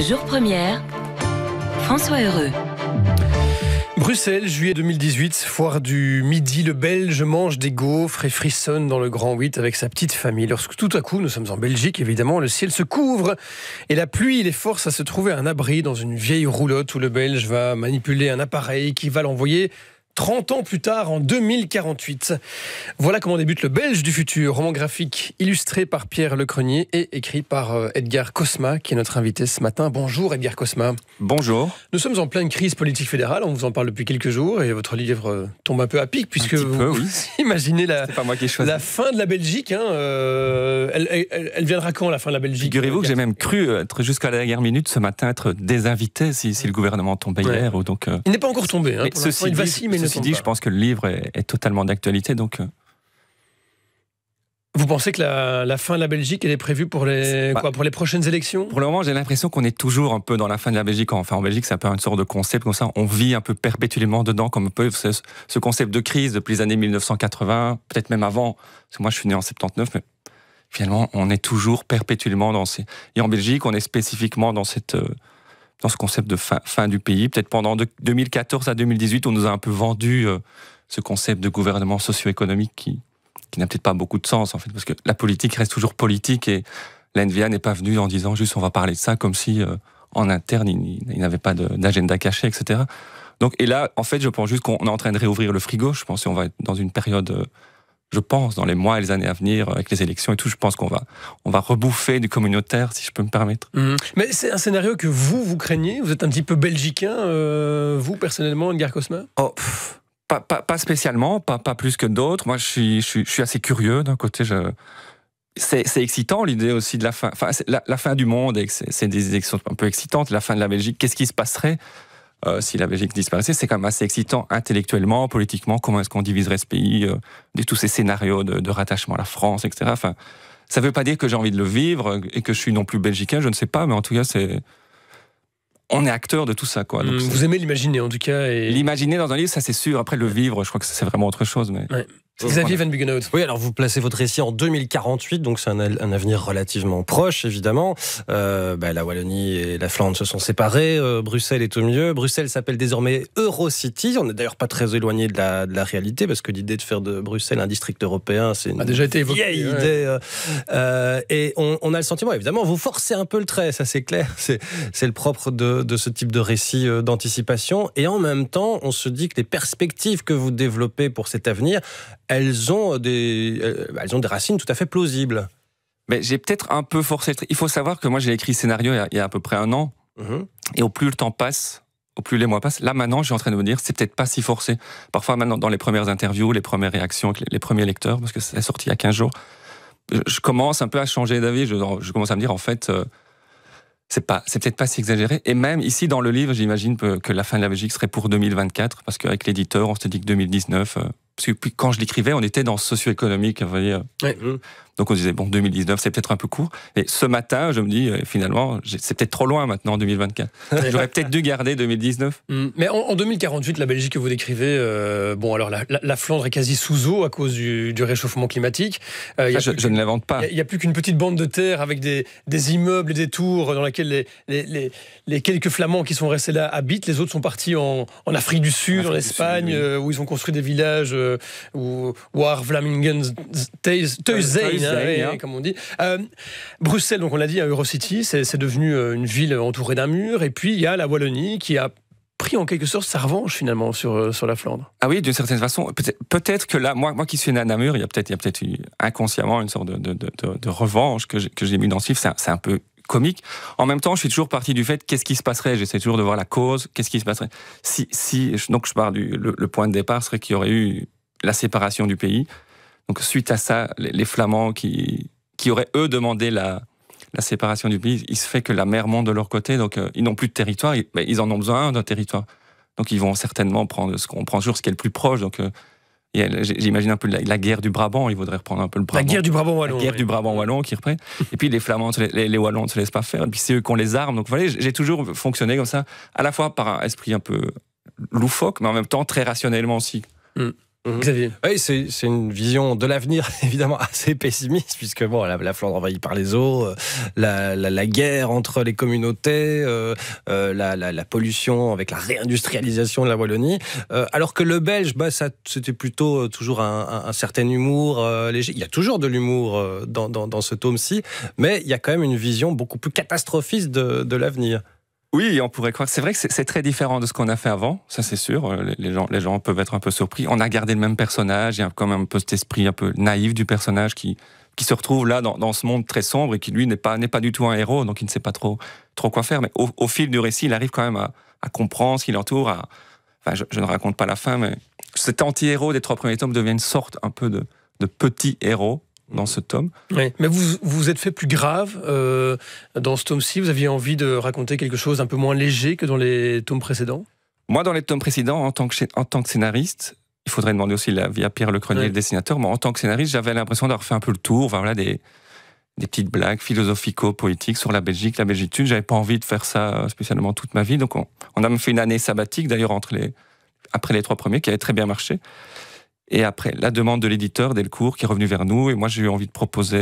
Jour première, François Heureux. Bruxelles, juillet 2018, foire du midi, le Belge mange des gaufres et frissonne dans le Grand 8 avec sa petite famille. Lorsque tout à coup, nous sommes en Belgique, évidemment, le ciel se couvre et la pluie les force à se trouver un abri dans une vieille roulotte où le Belge va manipuler un appareil qui va l'envoyer 30 ans plus tard, en 2048. Voilà comment débute le Belge du futur, roman graphique illustré par Pierre Lecrenier et écrit par Edgar Cosma, qui est notre invité ce matin. Bonjour Edgar Cosma. Bonjour. Nous sommes en pleine crise politique fédérale, on vous en parle depuis quelques jours et votre livre tombe un peu à pic puisque vous imaginez la fin de la Belgique. Elle viendra quand, la fin de la Belgique? Figurez-vous que j'ai même cru être jusqu'à la dernière minute ce matin être désinvité si le gouvernement tombait hier. Ou donc, il n'est pas encore tombé. Pour l'instant, il vacille, mais ceci dit, je pense que le livre est totalement d'actualité. Donc, vous pensez que la fin de la Belgique, elle est prévue pour les prochaines élections? Pour le moment, j'ai l'impression qu'on est toujours un peu dans la fin de la Belgique. Enfin, en Belgique, c'est un peu une sorte de concept comme ça. On vit un peu perpétuellement dedans, comme un peu ce concept de crise depuis les années 1980, peut-être même avant. Parce que moi, je suis né en 79, mais finalement, on est toujours perpétuellement dans ces... Et en Belgique, on est spécifiquement dans ce concept de fin du pays. Peut-être pendant 2014 à 2018, on nous a un peu vendu ce concept de gouvernement socio-économique qui n'a peut-être pas beaucoup de sens, en fait, parce que la politique reste toujours politique et la NVA n'est pas venue en disant juste on va parler de ça, comme si en interne, il n'avait pas d'agenda caché, etc. Donc, et là, en fait, je pense juste qu'on est en train de réouvrir le frigo. Je pense qu'on va être dans une période... Je pense, dans les mois et les années à venir, avec les élections et tout, je pense qu'on va rebouffer du communautaire, si je peux me permettre. Mais c'est un scénario que vous craignez? Vous êtes un petit peu belgicain, vous, personnellement, Edgar Cosma? Pas spécialement, pas plus que d'autres. Moi, je suis assez curieux, d'un côté. C'est excitant, l'idée aussi de la fin. Enfin, la fin du monde, et c'est des élections un peu excitantes. La fin de la Belgique, qu'est-ce qui se passerait si la Belgique disparaissait? C'est quand même assez excitant intellectuellement, politiquement. Comment est-ce qu'on diviserait ce pays, tous ces scénarios de rattachement à la France, etc. Enfin, ça ne veut pas dire que j'ai envie de le vivre et que je suis non plus belgicain, je ne sais pas, mais en tout cas, on est acteur de tout ça, quoi. Donc, vous aimez l'imaginer, en tout cas. L'imaginer dans un livre, ça c'est sûr. Après, le vivre, je crois que c'est vraiment autre chose. Mais... Ouais. Xavier Van Buggenhout. Oui, alors vous placez votre récit en 2048, donc c'est un avenir relativement proche, évidemment. La Wallonie et la Flandre se sont séparées, Bruxelles est au milieu. Bruxelles s'appelle désormais Eurocity. On n'est d'ailleurs pas très éloigné de la réalité, parce que l'idée de faire de Bruxelles un district européen, c'est une vieille idée. Et on a le sentiment, évidemment, vous forcez un peu le trait, ça c'est clair. C'est le propre de ce type de récit d'anticipation. Et en même temps, on se dit que les perspectives que vous développez pour cet avenir, elles ont des racines tout à fait plausibles. Mais j'ai peut-être un peu forcé. Il faut savoir que moi j'ai écrit ce scénario il y a à peu près un an. Et au plus le temps passe, au plus les mois passent, là maintenant je suis en train de me dire c'est peut-être pas si forcé. Parfois maintenant dans les premières interviews, les premières réactions avec les premiers lecteurs, parce que c'est sorti il y a 15 jours, je commence un peu à changer d'avis. Je commence à me dire en fait... c'est peut-être pas si exagéré. Et même ici, dans le livre, j'imagine que la fin de la Belgique serait pour 2024, parce qu'avec l'éditeur, on s'était dit que 2019... parce que quand je l'écrivais, on était dans socio-économique, vous voyez. Donc on disait, 2019, c'est peut-être un peu court. Et ce matin, je me dis, finalement, c'est peut-être trop loin maintenant, en 2024. J'aurais peut-être dû garder 2019. Mais en 2048, la Belgique que vous décrivez, alors la Flandre est quasi sous eau à cause du réchauffement climatique. Je ne l'invente pas. Il n'y a plus qu'une petite bande de terre avec des immeubles et des tours dans lesquels les quelques Flamands qui sont restés là habitent. Les autres sont partis en Afrique du Sud, en Espagne, où ils ont construit des villages War Vlamingen comme on dit. Bruxelles, donc on l'a dit, à Eurocity, c'est devenu une ville entourée d'un mur. Et puis il y a la Wallonie qui a pris en quelque sorte sa revanche finalement sur la Flandre. Ah oui, d'une certaine façon. Peut-être que là, moi qui suis né à Namur, il y a peut-être eu inconsciemment une sorte de revanche que j'ai mis dans ce livre. C'est un peu comique. En même temps, je suis toujours parti du fait qu'est-ce qui se passerait. J'essaie toujours de voir la cause. Qu'est-ce qui se passerait donc je pars le point de départ serait qu'il y aurait eu la séparation du pays. Donc suite à ça, les Flamands qui auraient eux demandé la séparation du pays, il se fait que la mer monte de leur côté, donc ils n'ont plus de territoire. Ils en ont besoin d'un territoire. Donc ils vont certainement prendre on prend toujours ce qui est le plus proche. Donc j'imagine un peu la guerre du Brabant. Ils voudraient reprendre un peu le Brabant. La guerre du Brabant wallon. La guerre du Brabant wallon qui reprend. Et puis les Flamands, les Wallons ne se laissent pas faire. Et puis c'est eux qui ont les armes. Donc vous voyez, j'ai toujours fonctionné comme ça, à la fois par un esprit un peu loufoque, mais en même temps très rationnellement aussi. Xavier. Oui, c'est une vision de l'avenir évidemment assez pessimiste, puisque bon, la Flandre envahie par les eaux, la guerre entre les communautés, la pollution avec la réindustrialisation de la Wallonie, alors que le Belge, c'était plutôt toujours un certain humour léger. Il y a toujours de l'humour dans ce tome-ci, mais il y a quand même une vision beaucoup plus catastrophiste de l'avenir. Oui, on pourrait croire. C'est vrai que c'est très différent de ce qu'on a fait avant, ça c'est sûr. Les gens peuvent être un peu surpris. On a gardé le même personnage, il y a quand même un peu cet esprit un peu naïf du personnage qui se retrouve là dans ce monde très sombre et qui lui n'est pas du tout un héros, donc il ne sait pas trop quoi faire. Mais au fil du récit, il arrive quand même à comprendre ce qui l'entoure. Enfin, je ne raconte pas la fin, mais cet anti-héros des 3 premiers tomes devient une sorte un peu de petit héros dans ce tome. Oui, mais vous vous êtes fait plus grave dans ce tome-ci. Vous aviez envie de raconter quelque chose un peu moins léger que dans les tomes précédents? Moi, dans les tomes précédents, en tant que scénariste, il faudrait demander aussi l'avis à Pierre Lecrenier, le dessinateur, mais en tant que scénariste, j'avais l'impression d'avoir fait un peu le tour, voilà, des petites blagues philosophico-politiques sur la Belgique Sud. J'avais pas envie de faire ça spécialement toute ma vie, donc on a même fait une année sabbatique, d'ailleurs, après les 3 premiers, qui avait très bien marché. Et après, la demande de l'éditeur, Delcourt, qui est revenu vers nous, et moi j'ai eu envie de proposer...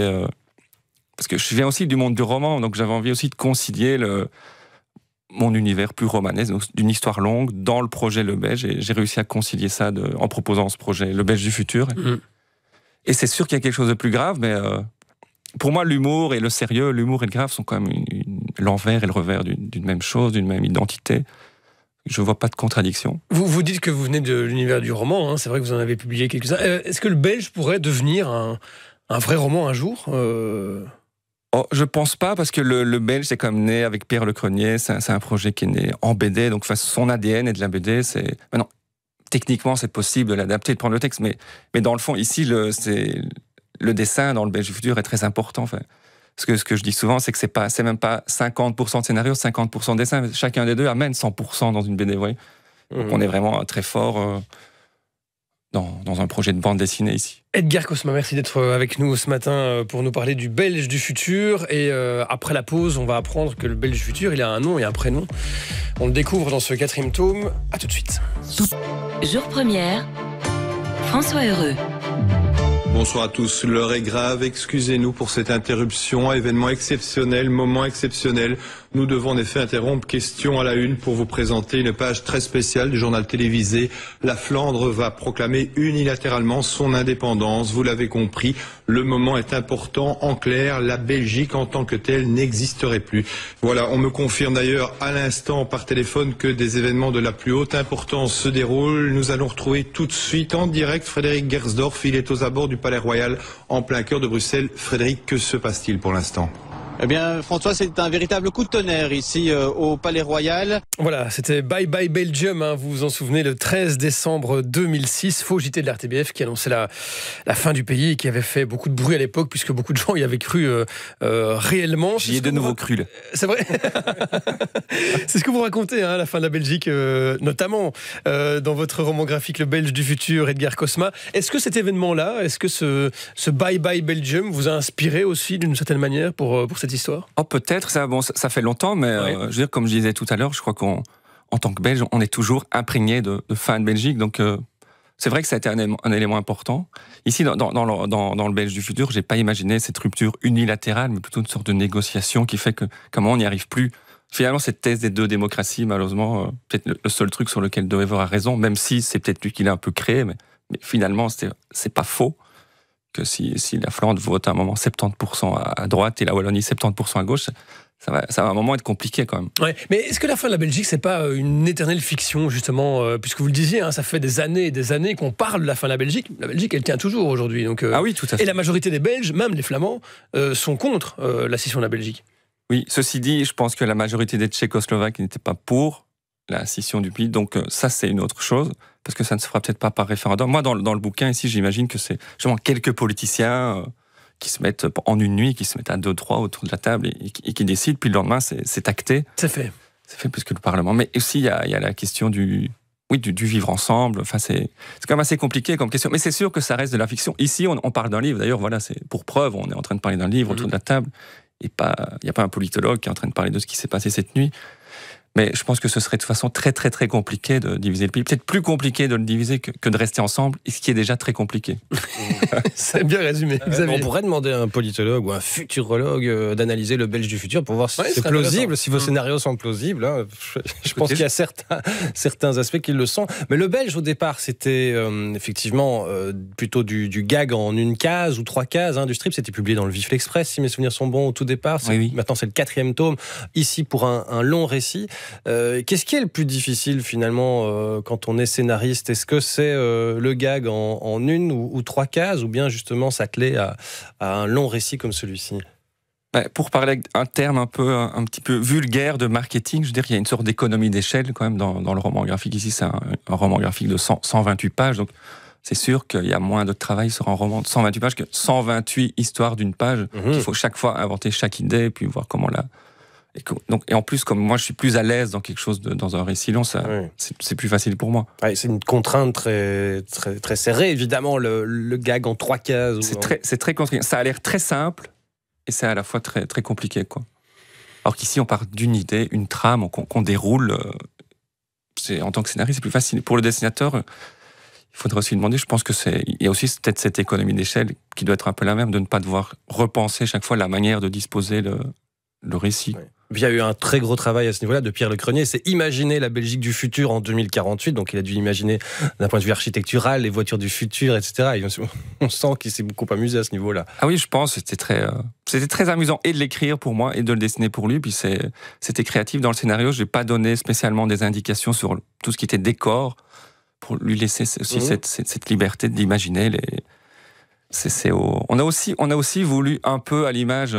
parce que je viens aussi du monde du roman, donc j'avais envie aussi de concilier mon univers plus romanesque, donc d'une histoire longue, dans le projet Le Belge, et j'ai réussi à concilier ça en proposant ce projet, Le Belge du futur. Et c'est sûr qu'il y a quelque chose de plus grave, mais pour moi, l'humour et le sérieux, l'humour et le grave sont quand même l'envers et le revers d'une même chose, d'une même identité. Je ne vois pas de contradiction. Vous dites que vous venez de l'univers du roman, hein, c'est vrai que vous en avez publié quelques-uns. Est-ce que le Belge pourrait devenir un vrai roman un jour Je pense pas, parce que le Belge est quand même né avec Pierre Lecrenier, c'est un projet qui est né en BD, donc son ADN est de la BD. Maintenant, techniquement, c'est possible de l'adapter, de prendre le texte, mais dans le fond, ici, le dessin dans le Belge du futur est très important. Enfin, ce que je dis souvent, c'est que c'est même pas 50% de scénario, 50% de dessin. Chacun des deux amène 100% dans une BD, vous voyez. Donc on est vraiment très fort dans un projet de bande dessinée ici. Edgar Cosma, merci d'être avec nous ce matin pour nous parler du Belge du futur. Et après la pause, on va apprendre que le Belge du futur, il a un nom et un prénom. On le découvre dans ce 4e tome. À tout de suite. Jour première, François Heureux. Bonsoir à tous, l'heure est grave, excusez-nous pour cette interruption, événement exceptionnel, moment exceptionnel. Nous devons en effet interrompre Question à la une pour vous présenter une page très spéciale du journal télévisé. La Flandre va proclamer unilatéralement son indépendance, vous l'avez compris, le moment est important. En clair, la Belgique en tant que telle n'existerait plus. Voilà, on me confirme d'ailleurs à l'instant par téléphone que des événements de la plus haute importance se déroulent. Nous allons retrouver tout de suite en direct Frédéric Gersdorff, il est aux abords du Palais Royal en plein cœur de Bruxelles. Frédéric, que se passe-t-il pour l'instant ? Eh bien, François, c'est un véritable coup de tonnerre ici au Palais Royal. Voilà, c'était Bye Bye Belgium, hein, vous vous en souvenez, le 13 décembre 2006, faux JT de l'RTBF qui annonçait la fin du pays et qui avait fait beaucoup de bruit à l'époque puisque beaucoup de gens y avaient cru réellement. J'y ai de nouveau cru. Là. C'est vrai. C'est ce que vous racontez, hein, la fin de la Belgique, notamment dans votre roman graphique Le Belge du futur, Edgar Cosma. Est-ce que cet événement-là, est-ce que ce Bye Bye Belgium vous a inspiré aussi d'une certaine manière pour cette histoire ? Peut-être, ça fait longtemps, mais je veux dire, comme je disais tout à l'heure, je crois qu'en tant que Belge, on est toujours imprégné de fin de Belgique, donc c'est vrai que ça a été un élément important. Ici, dans le Belge du futur, j'ai pas imaginé cette rupture unilatérale, mais plutôt une sorte de négociation qui fait que, comment on n'y arrive plus. Finalement, cette thèse des deux démocraties, malheureusement, peut-être le seul truc sur lequel Dewever a raison, même si c'est peut-être lui qui l'a un peu créé, mais finalement, c'est pas faux. Que si la Flandre vote à un moment 70% à droite et la Wallonie 70% à gauche, ça va à un moment être compliqué quand même. Ouais, mais est-ce que la fin de la Belgique, c'est pas une éternelle fiction, justement, puisque vous le disiez, hein, ça fait des années et des années qu'on parle de la fin de la Belgique. La Belgique, elle tient toujours aujourd'hui. Donc, ah oui, tout à fait. Et la majorité des Belges, même les Flamands, sont contre la scission de la Belgique. Oui, ceci dit, je pense que la majorité des Tchécoslovaques n'étaient pas pour la scission du pays, donc ça c'est une autre chose, parce que ça ne se fera peut-être pas par référendum. Moi, dans le bouquin ici, j'imagine que c'est justement quelques politiciens qui se mettent en une nuit, qui se mettent à 2-3 autour de la table et qui décident, puis le lendemain c'est acté. C'est fait. C'est fait plus que le Parlement. Mais aussi il y a la question du vivre ensemble. Enfin, c'est quand même assez compliqué comme question. Mais c'est sûr que ça reste de la fiction. Ici, on parle d'un livre. D'ailleurs, voilà, c'est pour preuve, on est en train de parler d'un livre autour de la table. Et il n'y a pas un politologue qui est en train de parler de ce qui s'est passé cette nuit. Mais je pense que ce serait de toute façon très très très compliqué de diviser le pays. Peut-être plus compliqué de le diviser que de rester ensemble, et ce qui est déjà très compliqué. C'est bien résumé. On pourrait demander à un politologue ou un futurologue d'analyser le Belge du futur pour voir si c'est plausible, si vos scénarios sont plausibles. Hein. Je pense qu'il y a certains aspects qui le sont. Mais le Belge, au départ, c'était effectivement plutôt du gag en une case ou 3 cases. Hein, du strip, c'était publié dans le Vif l'Express, si mes souvenirs sont bons, au tout départ. Oui. Maintenant, c'est le 4e tome, ici pour un long récit. Qu'est-ce qui est le plus difficile finalement quand on est scénariste? Est-ce que c'est le gag en 1 ou 3 cases, ou bien justement s'atteler à un long récit comme celui-ci? Pour parler un terme un petit peu vulgaire de marketing, je veux dire qu'il y a une sorte d'économie d'échelle quand même dans le roman graphique. Ici, c'est un roman graphique de 128 pages, donc c'est sûr qu'il y a moins de travail sur un roman de 128 pages que 128 histoires d'une page. Il faut chaque fois inventer chaque idée, puis voir comment la... Et en plus, comme moi, je suis plus à l'aise dans quelque chose, dans un récit long, c'est plus facile pour moi. C'est une contrainte très, très, très serrée, évidemment, le gag en 3 cases. C'est très compliqué. Ça a l'air très simple, et c'est à la fois très, très compliqué, quoi. Alors qu'ici, on part d'une idée, une trame qu'on déroule. En tant que scénariste, c'est plus facile. Pour le dessinateur, il faudrait aussi lui demander, je pense il y a aussi peut-être cette économie d'échelle qui doit être un peu la même, de ne pas devoir repenser chaque fois la manière de disposer le récit. Il y a eu un très gros travail à ce niveau-là de Pierre Le Crenier, c'est imaginer la Belgique du futur en 2048, donc il a dû imaginer d'un point de vue architectural les voitures du futur, etc. Et on sent qu'il s'est beaucoup amusé à ce niveau-là. Ah oui, je pense, c'était très amusant et de l'écrire pour moi et de le dessiner pour lui, puis c'était créatif. Dans le scénario, je n'ai pas donné spécialement des indications sur tout ce qui était décor, pour lui laisser aussi cette liberté d'imaginer. On a aussi voulu un peu à l'image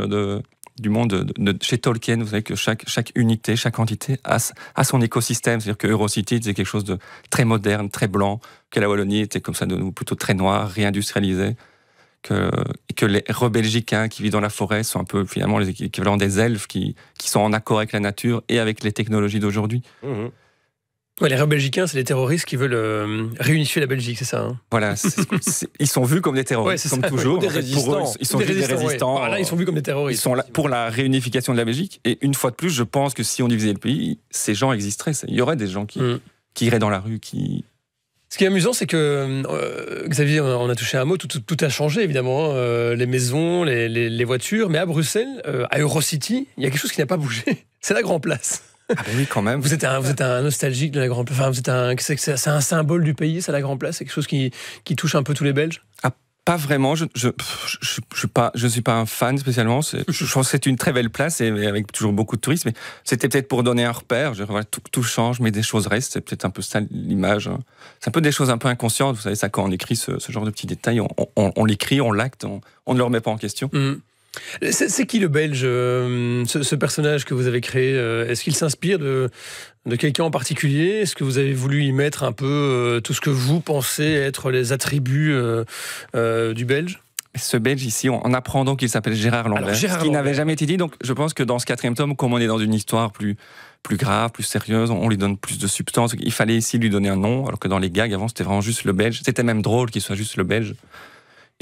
du monde de chez Tolkien, vous savez que chaque unité, chaque entité a son écosystème. C'est-à-dire que Eurocity, c'est quelque chose de très moderne, très blanc, que la Wallonie était comme ça, plutôt très noir, réindustrialisé, et que les rebelgicains qui vivent dans la forêt sont un peu finalement les équivalents des elfes qui sont en accord avec la nature et avec les technologies d'aujourd'hui. Ouais, les rebelgicains, c'est les terroristes qui veulent réunifier la Belgique, c'est ça, hein? Voilà, ils sont vus comme des terroristes, comme toujours. Des résistants. Ils sont vus des résistants. Voilà, ils sont vus comme des terroristes. Ils sont là pour la réunification de la Belgique. Et une fois de plus, je pense que si on divisait le pays, ces gens existeraient. Il y aurait des gens qui iraient dans la rue, qui... Ce qui est amusant, c'est que, Xavier, on a touché un mot, tout a changé, évidemment, les maisons, les voitures, mais à Bruxelles, à Eurocity, il y a quelque chose qui n'a pas bougé. C'est la Grand Place. Ah ben oui, quand même. Vous êtes un nostalgique de la Grand Place. Enfin, c'est un symbole du pays, ça, la Grand Place. C'est quelque chose qui touche un peu tous les Belges. Ah, pas vraiment. Je suis pas un fan spécialement. Je pense que c'est une très belle place et avec toujours beaucoup de touristes. Mais c'était peut-être pour donner un repère. Voilà, tout change, mais des choses restent. C'est peut-être un peu ça l'image. C'est un peu des choses un peu inconscientes. Vous savez ça, quand on écrit ce genre de petits détails, on l'écrit, on l'acte, on ne le remet pas en question. C'est qui le Belge, ce personnage que vous avez créé? Est-ce qu'il s'inspire de quelqu'un en particulier? Est-ce que vous avez voulu y mettre un peu tout ce que vous pensez être les attributs du Belge? Ce Belge ici, on apprend donc qu'il s'appelle Gérard Lambert, ce qui n'avait jamais été dit. Donc je pense que dans ce 4e tome, comme on est dans une histoire plus grave, plus sérieuse, on lui donne plus de substance. Il fallait ici lui donner un nom, alors que dans les gags avant, c'était vraiment juste le Belge. C'était même drôle qu'il soit juste le Belge.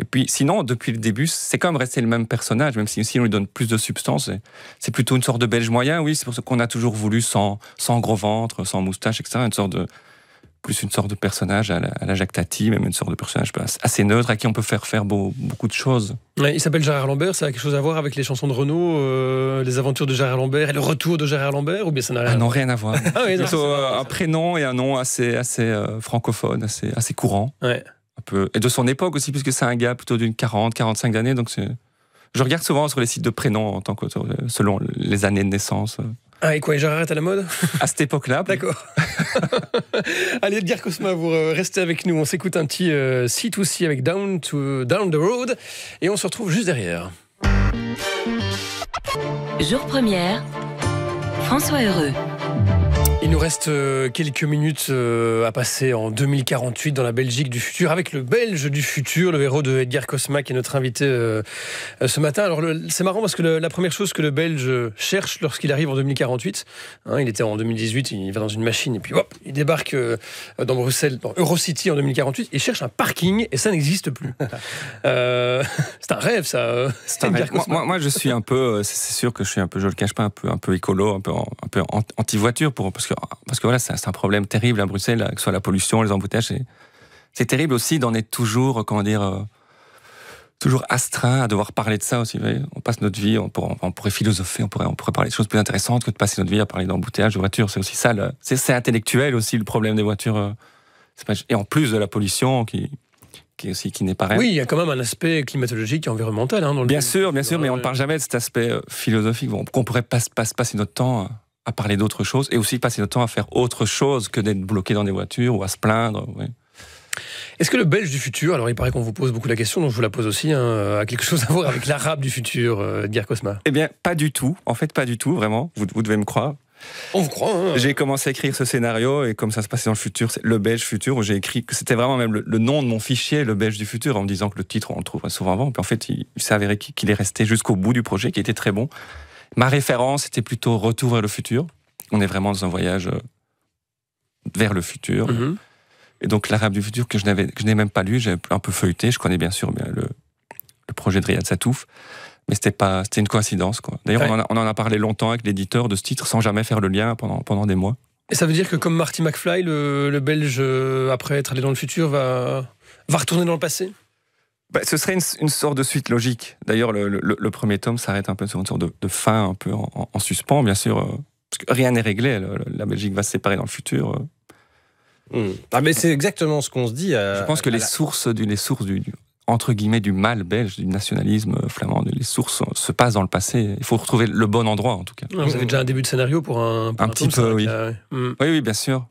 Et puis, sinon, depuis le début, c'est quand même resté le même personnage, même si on lui donne plus de substance. C'est plutôt une sorte de Belge moyen, oui, c'est pour ça qu'on a toujours voulu sans gros ventre, sans moustache, etc. Une sorte de personnage à la Jacques Tati, même une sorte de personnage assez neutre, à qui on peut faire beaucoup de choses. Ouais, il s'appelle Gérard Lambert, ça a quelque chose à voir avec les chansons de Renaud, les aventures de Gérard Lambert et le retour de Gérard Lambert, ou bien ça n'a rien à voir? Non, rien à voir. Ah oui, plutôt un prénom et un nom assez francophone, assez courant. Ouais. Et de son époque aussi, puisque c'est un gars plutôt d'une 40-45 années. Donc je regarde souvent sur les sites de prénoms selon les années de naissance. Ah, et quoi, Gérard est à la mode? À cette époque-là. D'accord. Allez, Edgar Cosma, vous restez avec nous. On s'écoute un petit C2C avec Down the Road. Et on se retrouve juste derrière. Jour première, François Heureux. Il Il nous reste quelques minutes à passer en 2048 dans la Belgique du futur avec le Belge du futur, le héros de Edgar Cosma qui est notre invité ce matin. Alors c'est marrant parce que la première chose que le Belge cherche lorsqu'il arrive en 2048, il était en 2018, il va dans une machine et puis hop, il débarque dans Bruxelles, dans Eurocity en 2048, il cherche un parking et ça n'existe plus. C'est un rêve ça. C'est un rêve. Moi je suis un peu, c'est sûr que je suis un peu, je le cache pas, un peu écolo, un peu anti-voiture parce que voilà, c'est un problème terrible à Bruxelles, que ce soit la pollution, les embouteillages. C'est terrible aussi d'en être toujours, toujours astreint à devoir parler de ça aussi. Vous voyez, on passe notre vie, on pourrait philosopher, on pourrait parler de choses plus intéressantes que de passer notre vie à parler d'embouteillages, de voitures. C'est aussi ça, c'est intellectuel aussi le problème des voitures. Et en plus de la pollution qui n'est pas rien. Oui, il y a quand même un aspect climatologique et environnemental. Dans le bien sûr, mais on ne parle jamais de cet aspect philosophique. Qu'on pourrait passer notre temps à parler d'autre chose et aussi passer notre temps à faire autre chose que d'être bloqué dans des voitures ou à se plaindre. Oui. Est-ce que le Belge du futur, alors il paraît qu'on vous pose beaucoup la question, donc je vous la pose aussi, a quelque chose à voir avec l'arabe du futur, Edgar Cosma? Eh bien, pas du tout. En fait, pas du tout, vraiment. Vous devez me croire. On vous croit. J'ai commencé à écrire ce scénario et comme ça se passait dans le futur, c'est le Belge futur, où j'ai écrit que c'était vraiment même le nom de mon fichier, le Belge du futur, en me disant que le titre on le trouverait souvent avant. Puis en fait, il s'est avéré qu'il est resté jusqu'au bout du projet, qui était très bon. Ma référence était plutôt Retour vers le futur. On est vraiment dans un voyage vers le futur. Mm-hmm. Et donc l'arabe du futur que je n'ai même pas lu, j'ai un peu feuilleté. Je connais bien sûr le projet de Riyad Satouf. Mais c'était une coïncidence, quoi. D'ailleurs, ouais. on en a parlé longtemps avec l'éditeur de ce titre, sans jamais faire le lien pendant des mois. Et ça veut dire que comme Marty McFly, le Belge, après être allé dans le futur, va retourner dans le passé? Ce serait une sorte de suite logique. D'ailleurs, le premier tome s'arrête un peu sur une sorte de fin, un peu en suspens, bien sûr. Parce que rien n'est réglé. La Belgique va se séparer dans le futur. Ah, mais c'est exactement ce qu'on se dit. Je pense que les sources du entre guillemets, du mal belge, du nationalisme flamand, les sources se passent dans le passé. Il faut retrouver le bon endroit, en tout cas. Vous avez déjà un début de scénario pour un petit peu, oui. Oui, bien sûr.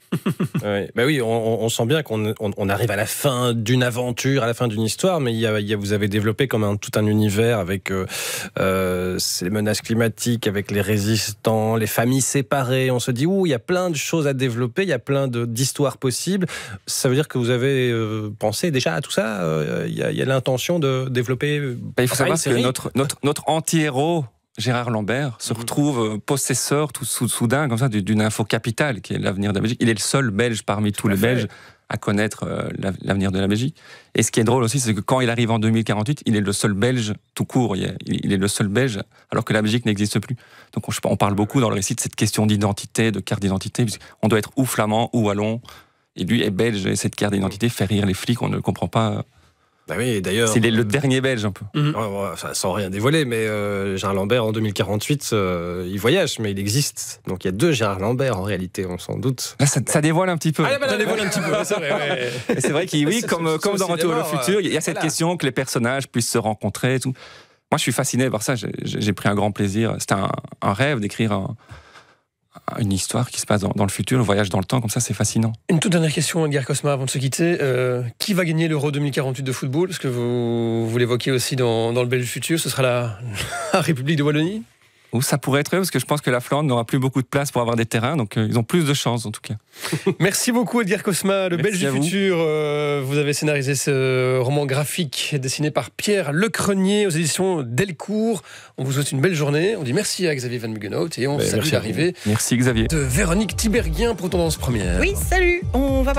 Oui, on sent bien qu'on arrive à la fin d'une aventure, à la fin d'une histoire, mais vous avez développé comme tout un univers avec les menaces climatiques, avec les résistants, les familles séparées. On se dit, il y a plein de choses à développer, il y a plein d'histoires possibles. Ça veut dire que vous avez pensé déjà à tout ça? Il y a l'intention de développer. Il faut savoir que notre anti-héros, Gérard Lambert, se retrouve possesseur tout soudain comme ça d'une info capitale qui est l'avenir de la Belgique. Il est le seul Belge parmi tous les Belges à connaître l'avenir de la Belgique. Et ce qui est drôle aussi, c'est que quand il arrive en 2048, il est le seul Belge tout court. Il est le seul Belge, alors que la Belgique n'existe plus. Donc on parle beaucoup dans le récit de cette question d'identité, de carte d'identité. On doit être ou flamand ou wallon. Et lui est belge, et cette carte d'identité fait rire les flics, on ne le comprend pas. Bah oui, d'ailleurs, c'est le dernier Belge un peu. Sans rien dévoiler, mais Gérard Lambert en 2048, il voyage, mais il existe. Donc il y a deux Gérard Lambert en réalité, on s'en doute. Là, ça dévoile un petit peu. Ça dévoile un petit peu, c'est vrai. Ouais. Et c'est vrai comme dans Retour vers le futur, il y a cette question que les personnages puissent se rencontrer et tout. Moi, je suis fasciné par ça. J'ai pris un grand plaisir. C'était un rêve d'écrire une histoire qui se passe dans le futur, le voyage dans le temps, comme ça, c'est fascinant. Une toute dernière question, Edgar Cosma, avant de se quitter. Qui va gagner l'Euro 2048 de football? Parce que vous l'évoquez aussi dans le Belge futur, ce sera la République de Wallonie? Ou ça pourrait être, parce que je pense que la Flandre n'aura plus beaucoup de place pour avoir des terrains, donc ils ont plus de chance en tout cas. Merci beaucoup Edgar Cosma, le Belge du futur. Vous avez scénarisé ce roman graphique dessiné par Pierre Lecrenier aux éditions Delcourt. On vous souhaite une belle journée. On dit merci à Xavier Van Muggenhout et on salue l'arrivée de Véronique Tiberghien pour Tendance Première. Oui, salut. On va